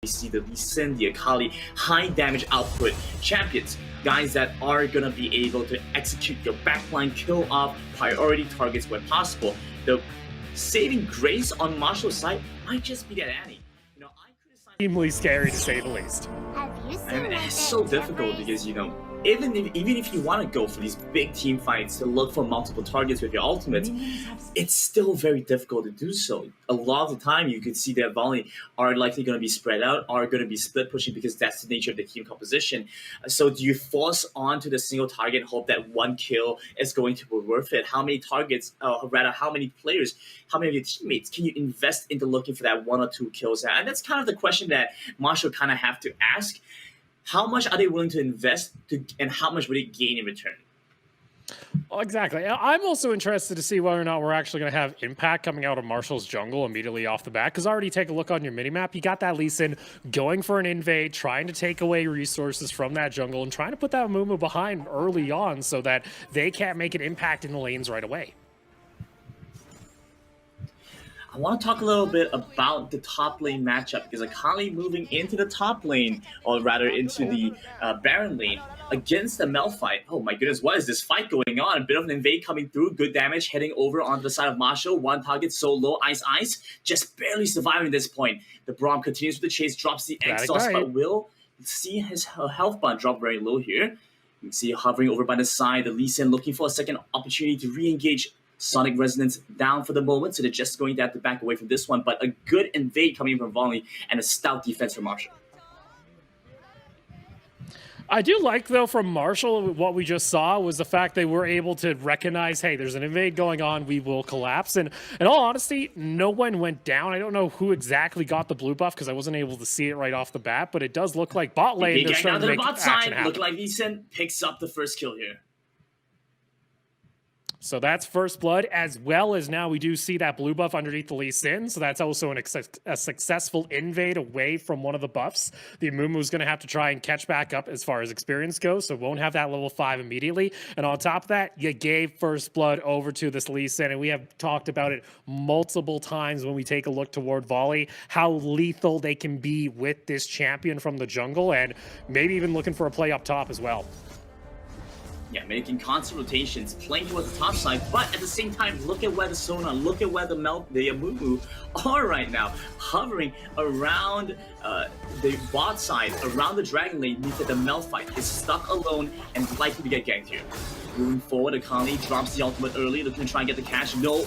see the Lee Sin, the Akali, high damage output champions. Guys that are going to be able to execute your backline, kill off priority targets when possible. The saving grace on Marshall's side might just be that Annie. You know, I criticize Extremely scary to say the least. and it's so difficult because, you know, even if you want to go for these big team fights to look for multiple targets with your ultimates, it's still very difficult to do so. A lot of the time, you could see that Volley are likely going to be spread out, are going to be split pushing because that's the nature of the team composition. So do you force onto the single target and hope that one kill is going to be worth it? How many targets, rather, how many players, how many of your teammates can you invest into looking for that 1 or 2 kills? And that's kind of the question that Marshall kind of have to ask. How much are they willing to invest and how much would they gain in return? Well, exactly. I'm also interested to see whether or not we're actually going to have impact coming out of Marshall's jungle immediately off the bat. Because already take a look on your minimap. You got that Lee Sin going for an invade, trying to take away resources from that jungle and trying to put that Mumu behind early on so that they can't make an impact in the lanes right away. I want to talk a little bit about the top lane matchup because Akali moving into the top lane, or rather into the Baron lane against the Malphite. Oh my goodness, what is this fight going on? A bit of an invade coming through, good damage heading over onto the side of Marshall. One target so low, Ice, just barely surviving this point. The Braum continues with the chase, drops the exhaust, but will see his health bar drop very low here. You can see hovering over by the side, the Lee Sin looking for a second opportunity to re-engage. Sonic Resonance down for the moment, so they're just going to have to back away from this one. But a good invade coming from Volley and a stout defense from Marshall. I do like, though, from Marshall, what we just saw was the fact they were able to recognize, hey, there's an invade going on, we will collapse. And in all honesty, no one went down. I don't know who exactly got the blue buff because I wasn't able to see it right off the bat, but it does look like bot lane. They're starting to make action happen. Look like Lee Sin picks up the first kill here. So that's first blood, as well as now we do see that blue buff underneath the Lee Sin. So that's also a successful invade away from one of the buffs. The Amumu's going to have to try and catch back up as far as experience goes, so won't have that level 5 immediately. And on top of that, you gave first blood over to this Lee Sin, and we have talked about it multiple times when we take a look toward Volley, how lethal they can be with this champion from the jungle, and maybe even looking for a play up top as well. Yeah, making constant rotations, playing towards the top side, but at the same time, look at where the Sona, look at where the Amumu are right now, hovering around the bot side, around the Dragon Lane, means that the Malphite is stuck alone and likely to get ganked here. Moving forward, Akali drops the ultimate early, looking to try and get the cash. No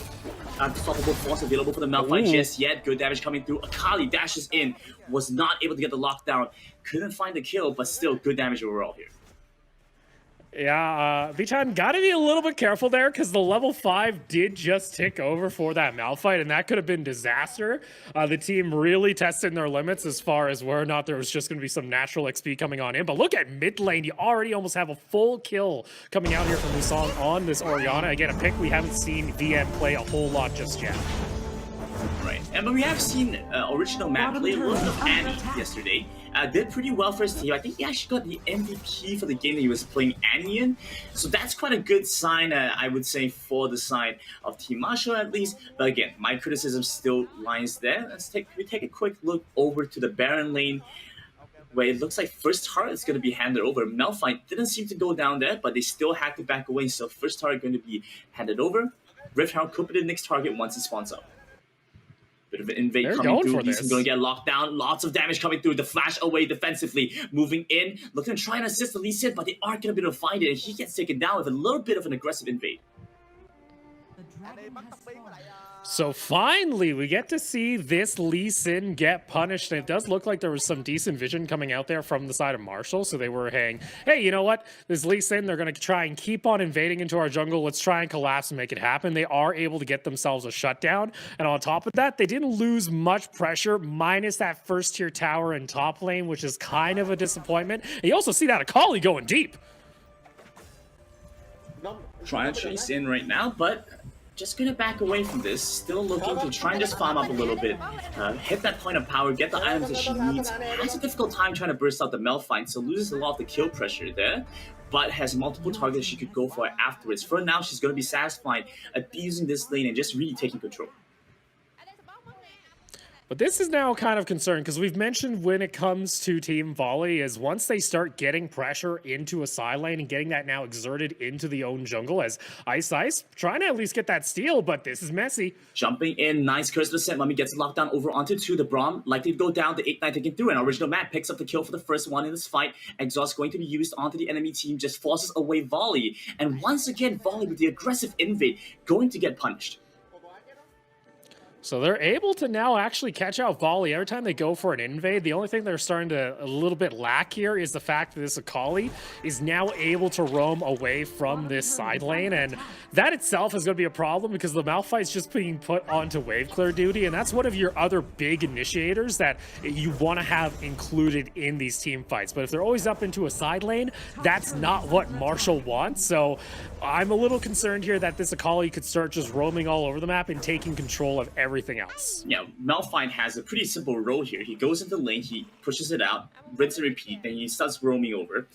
unstoppable force available for the Malphite just yet. Good damage coming through. Akali dashes in, was not able to get the lockdown, couldn't find the kill, but still good damage overall here. Yeah, Vichan got to be a little bit careful there because the level 5 did just tick over for that Malphite, and that could have been disaster. The team really tested their limits as far as whether or not there was just going to be some natural XP coming on in. But look at mid lane. You already almost have a full kill coming out here from Musang on this Orianna. Again, a pick we haven't seen VM play a whole lot just yet. Right, but we have seen original map play a little bit of Annie yesterday. Did pretty well for his team. I think he actually got the MVP for the game that he was playing Annie in. So that's quite a good sign, I would say, for the side of Team Marshall at least. But again, my criticism still lies there. We take a quick look over to the Baron lane, where it looks like first target is going to be handed over. Malphite didn't seem to go down there, but they still had to back away. So first target going to be handed over. Rift Herald could be the next target once he spawns up. Bit of an invade coming through. He's going to get locked down. Lots of damage coming through. The flash away defensively. Moving in. Looking to try and assist the Lee Sin, but they aren't going to be able to find it. And he gets taken down with a little bit of an aggressive invade. So finally, we get to see this Lee Sin get punished. And it does look like there was some decent vision coming out there from the side of Marshall. So they were saying, hey, you know what? This Lee Sin, they're going to try and keep on invading into our jungle. Let's try and collapse and make it happen. They are able to get themselves a shutdown. And on top of that, they didn't lose much pressure, minus that first tier tower in top lane, which is kind of a disappointment. And you also see that Akali going deep. Trying to chase in right now, but just going to back away from this. Still looking to try and just farm up a little bit. Hit that point of power, get the items that she needs. Has a difficult time trying to burst out the Malphite, so loses a lot of the kill pressure there. But has multiple targets she could go for afterwards. For now, she's going to be satisfied abusing this lane and just really taking control. But this is now kind of concerned because we've mentioned when it comes to Team Volley is once they start getting pressure into a side lane and getting that now exerted into the own jungle as Ice trying to at least get that steal, but this is messy. Jumping in, nice curse percent. Mummy gets locked down over onto 2. The Braum likely to go down, the Ignite taken through, and Original Matt picks up the kill for the first one in this fight. Exhaust going to be used onto the enemy team, just forces away Volley. And once again, Volley with the aggressive invade going to get punished. So they're able to now actually catch out Volley every time they go for an invade. The only thing they're starting to a little bit lack here is the fact that this Akali is now able to roam away from this side lane, and that itself is going to be a problem because the Malphite's just being put onto wave clear duty, and that's one of your other big initiators that you want to have included in these team fights. But if they're always up into a side lane, that's not what Marshall wants. So I'm a little concerned here that this Akali could start just roaming all over the map and taking control of everything else. Yeah, Malphite has a pretty simple role here. He goes into the lane, he pushes it out, rinse and repeat, then he starts roaming over.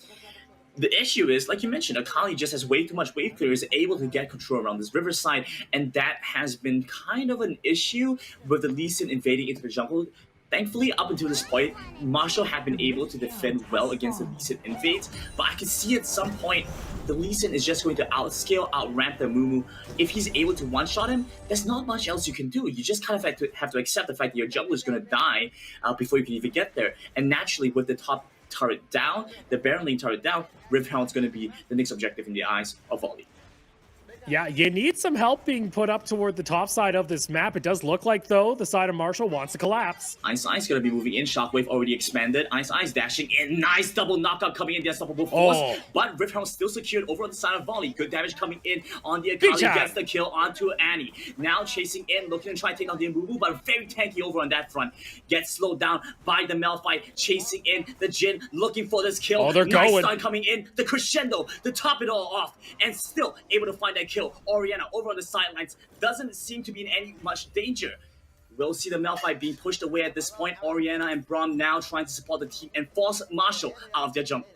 The issue is, like you mentioned, Akali just has way too much wave clear, is able to get control around this riverside, and that has been kind of an issue with the Lee Sin invading into the jungle. Thankfully, up until this point, Marshall had been able to defend well against the Lee Sin invades, but I can see at some point the Lee Sin is just going to outscale, outramp the Mumu. If he's able to one-shot him, there's not much else you can do. You just kind of have to accept the fact that your jungler is going to die before you can even get there. And naturally, with the top turret down, the Baron lane turret down, Rift Hound's going to be the next objective in the eyes of Volley. Yeah, you need some help being put up toward the top side of this map. It does look like, though, the side of Marshall wants to collapse. Ice going to be moving in. Shockwave already expanded. Ice dashing in. Nice double knockout coming in. The unstoppable force. But Rift Hound still secured over on the side of Volley. Good damage coming in on the Akali. Gets the kill onto Annie. Now chasing in, looking to try to take down the Mbubu, but very tanky over on that front. Gets slowed down by the Malphite. Chasing in the Jhin, looking for this kill. Oh, they're nice going. stun coming in. The crescendo to top it all off. And still able to find that kill. Orianna over on the sidelines doesn't seem to be in any much danger. We'll see the Malphite being pushed away at this point. Orianna and Braum now trying to support the team and force Marshall out of their jungle.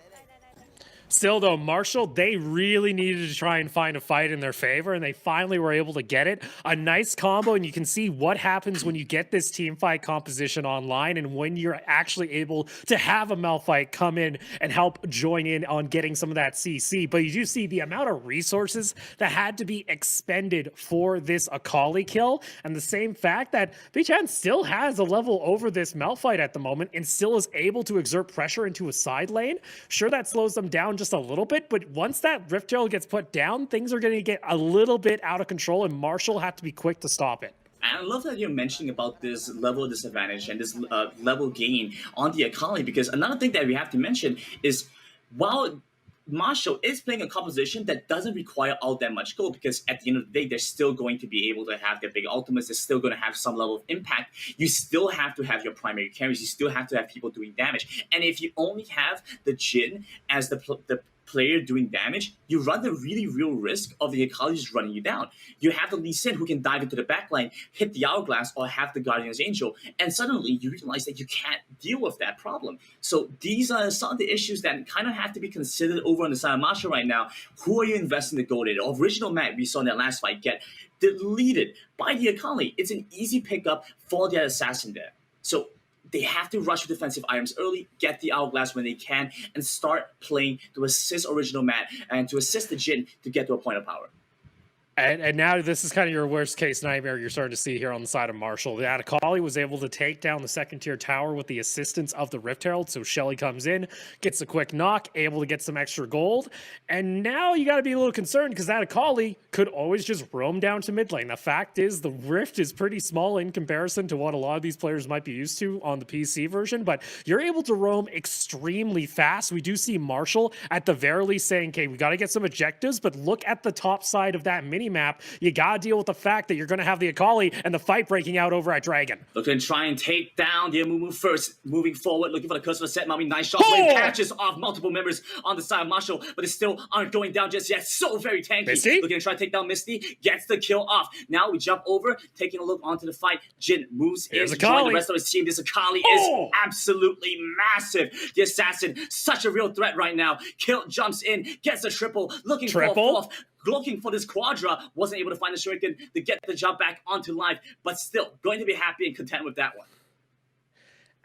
Still, though, Marshall, they really needed to try and find a fight in their favor, and they finally were able to get it. A nice combo, and you can see what happens when you get this team fight composition online and when you're actually able to have a Malphite come in and help join in on getting some of that CC. But you do see the amount of resources that had to be expended for this Akali kill, and the same fact that Bichan still has a level over this Malphite at the moment and still is able to exert pressure into a side lane. Sure, that slows them down just a little bit, but once that Rift Herald gets put down, things are going to get a little bit out of control, and Marshall have to be quick to stop it. And I love that you're mentioning about this level disadvantage and this level gain on the Akali, because another thing that we have to mention is while Marshall is playing a composition that doesn't require all that much gold, because at the end of the day, they're still going to be able to have their big ultimates. They're still going to have some level of impact. You still have to have your primary carries. You still have to have people doing damage. And if you only have the Jhin as the player doing damage, you run the really real risk of the Akali just running you down. You have the Lee Sin who can dive into the backline, hit the Hourglass, or have the Guardian's Angel, and suddenly you realize that you can't deal with that problem. So these are some of the issues that kind of have to be considered over on the side of Marshall right now. Who are you investing the gold in? Original Matt we saw in that last fight get deleted by the Akali. It's an easy pickup for that assassin there. So they have to rush with defensive items early, get the Hourglass when they can, and start playing to assist Original Matt and to assist the Jhin to get to a point of power. And now this is kind of your worst case nightmare you're starting to see here on the side of Marshall. The Akali was able to take down the second tier tower with the assistance of the Rift Herald. So Shelly comes in, gets a quick knock, able to get some extra gold. And now you got to be a little concerned because that Akali could always just roam down to mid lane. The fact is the Rift is pretty small in comparison to what a lot of these players might be used to on the PC version, but you're able to roam extremely fast. We do see Marshall at the very least saying, okay, we got to get some objectives, but look at the top side of that mini map. You gotta deal with the fact that you're gonna have the Akali and the fight breaking out over at Dragon. Looking to try and take down the Amumu first. Moving forward, looking for the curse of the set. Mommy, nice shot. Wave catches off multiple members on the side of Marshall, but they still aren't going down just yet. So very tanky. Misty? Looking to try to take down Misty. Gets the kill off. Now we jump over, taking a look onto the fight. Jhin moves in to join the rest of his team. This Akali is absolutely massive. The assassin, such a real threat right now. Kill jumps in, gets a triple. Looking for a fourth. Looking for this Quadra, wasn't able to find the Shuriken to get the jump back onto life, but still going to be happy and content with that one.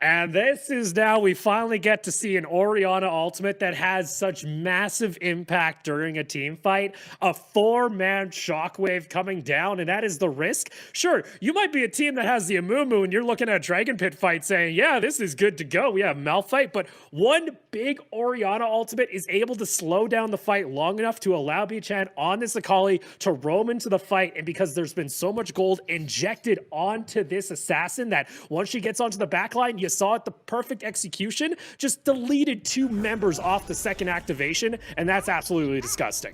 And this is now we finally get to see an Orianna ultimate that has such massive impact during a team fight. A 4-man shockwave coming down, and that is the risk. Sure, you might be a team that has the Amumu and you're looking at a Dragon Pit fight saying, yeah, this is good to go. We have Malphite, but one big Orianna ultimate is able to slow down the fight long enough to allow Bichan on this Akali to roam into the fight. And because there's been so much gold injected onto this assassin that once she gets onto the backline, you saw it, the perfect execution, just deleted 2 members off the second activation, and that's absolutely disgusting.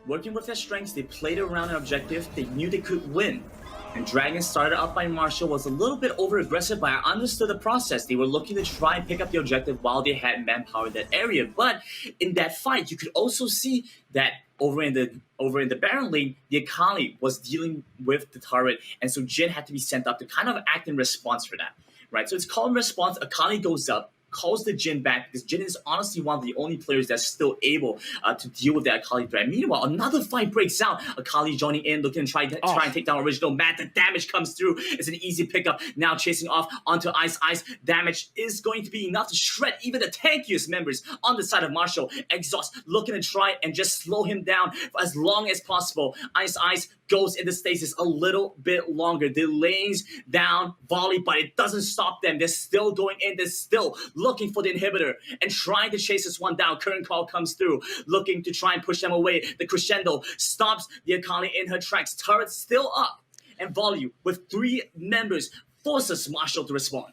Working with their strengths, they played around an objective. They knew they could win. And Dragon started up by Marshall was a little bit over-aggressive, but I understood the process. They were looking to try and pick up the objective while they had manpower in that area. But in that fight, you could also see that over in the Baron lane, the Akali was dealing with the turret, and so Jhin had to be sent up to kind of act in response for that, right? So it's called in response. Akali goes up, calls the Jhin back, because Jhin is honestly one of the only players that's still able to deal with that Akali threat. Meanwhile, another fight breaks out. Akali joining in, looking to try and take down original Matt. The damage comes through. It's an easy pickup. Now chasing off onto Ice. Damage is going to be enough to shred even the tankiest members on the side of Marshall. Exhaust looking to try and just slow him down for as long as possible. Ice goes into stasis a little bit longer, delays down Volley, but it doesn't stop them. They're still going in. They're still looking for the inhibitor and trying to chase this one down. Current call comes through, looking to try and push them away. The crescendo stops the Akali in her tracks. Turret still up, and Volley with 3 members forces Marshall to respond.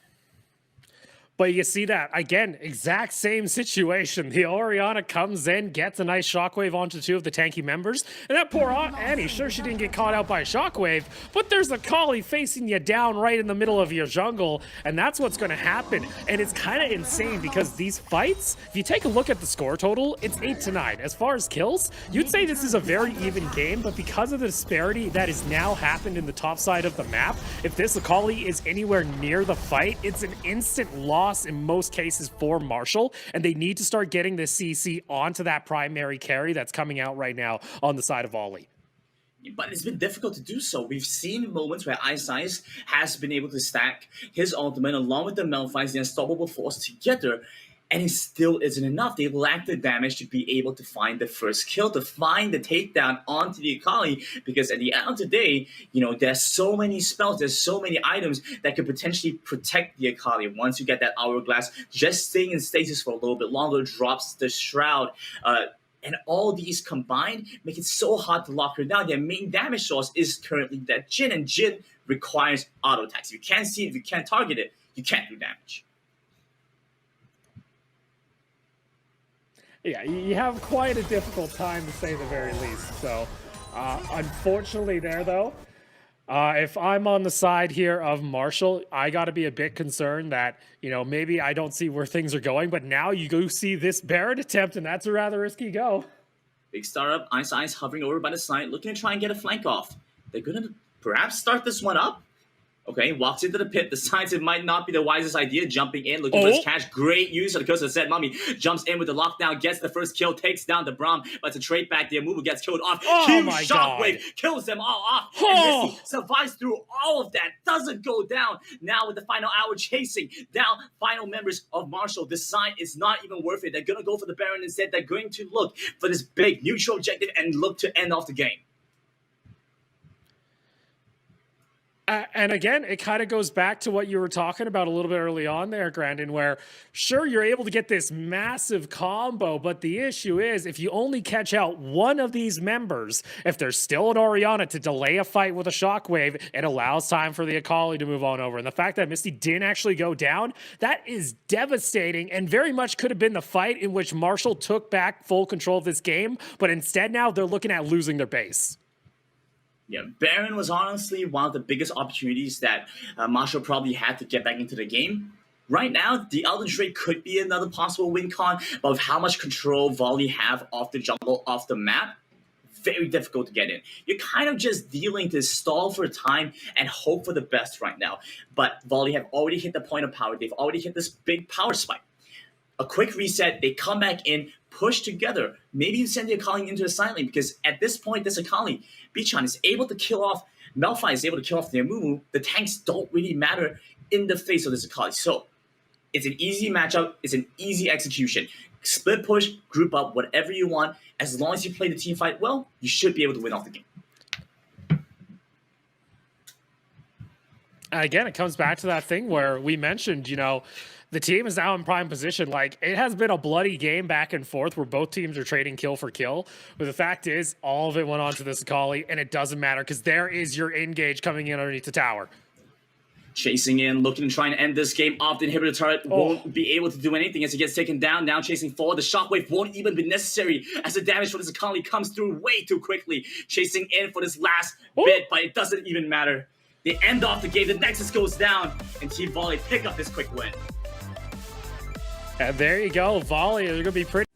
But you see that, again, exact same situation. The Orianna comes in, gets a nice shockwave onto 2 of the tanky members, and that poor Annie, sure, she didn't get caught out by a shockwave, but there's a Akali facing you down right in the middle of your jungle, and that's what's going to happen. And it's kind of insane because these fights, if you take a look at the score total, it's 8-9. As far as kills, you'd say this is a very even game, but because of the disparity that has now happened in the top side of the map, if this Akali is anywhere near the fight, it's an instant loss in most cases for Marshall, and they need to start getting the CC onto that primary carry that's coming out right now on the side of Volley. But it's been difficult to do so. We've seen moments where Ice has been able to stack his ultimate along with the Malphite's, the Unstoppable Force together, and it still isn't enough. They lack the damage to be able to find the first kill, to find the takedown onto the Akali, because at the end of the day, there's so many spells, there's so many items that could potentially protect the Akali. Once you get that Hourglass, just staying in stasis for a little bit longer drops the Shroud. And all these combined make it so hard to lock her down. Their main damage source is currently that Jhin, and Jhin requires auto attacks. If you can't see it, if you can't target it, you can't do damage. Yeah, you have quite a difficult time to say the very least. So, unfortunately there, though, if I'm on the side here of Marshall, I got to be a bit concerned that, maybe I don't see where things are going. But now you go see this Baron attempt, and that's a rather risky go. Big startup, Ice hovering over by the side, looking to try and get a flank off. They're going to perhaps start this one up. Okay, walks into the pit, decides it might not be the wisest idea, jumping in, looking for his cash. Great use of the Curse of Said Mummy. Jumps in with the lockdown, gets the first kill, takes down the Braum, but it's a trade back. The Amumu gets killed off. Huge shockwave, kills them all off. And Misty survives through all of that, doesn't go down. Now with the final hour chasing down final members of Marshall, decide it's not even worth it. They're going to go for the Baron instead. They're going to look for this big neutral objective and look to end off the game. And again, it kind of goes back to what you were talking about a little bit early on there, Grandin, where sure, you're able to get this massive combo, but the issue is if you only catch out one of these members, if there's still an Orianna to delay a fight with a shockwave, it allows time for the Akali to move on over. And the fact that Misty didn't actually go down, that is devastating and very much could have been the fight in which Marshall took back full control of this game, but instead now they're looking at losing their base. Yeah, Baron was honestly one of the biggest opportunities that Marshall probably had to get back into the game. Right now, the Elden Trade could be another possible win con, but with how much control Volley have off the jungle, off the map, very difficult to get in. You're kind of just dealing to stall for time and hope for the best right now. But Volley have already hit the point of power. They've already hit this big power spike. A quick reset, they come back in, push together. Maybe you send the Akali into the side lane because at this point, this Akali, Bichan is able to kill off Malphite is able to kill off the Amumu, the tanks don't really matter in the face of this Akali. So it's an easy matchup. It's an easy execution. Split push, group up, whatever you want. As long as you play the team fight well, you should be able to win off the game. Again, it comes back to that thing where we mentioned, you know, the team is now in prime position. Like, it has been a bloody game back and forth where both teams are trading kill for kill. But the fact is, all of it went on to this Akali, and it doesn't matter because there is your engage coming in underneath the tower. Chasing in, looking to try and end this game off. The inhibitor turret won't be able to do anything as it gets taken down. Now chasing forward. The shockwave won't even be necessary as the damage for this Akali comes through way too quickly. Chasing in for this last bit, but it doesn't even matter. They end off the game. The Nexus goes down, and Team Volley pick up this quick win. And there you go. Volley is going to be pretty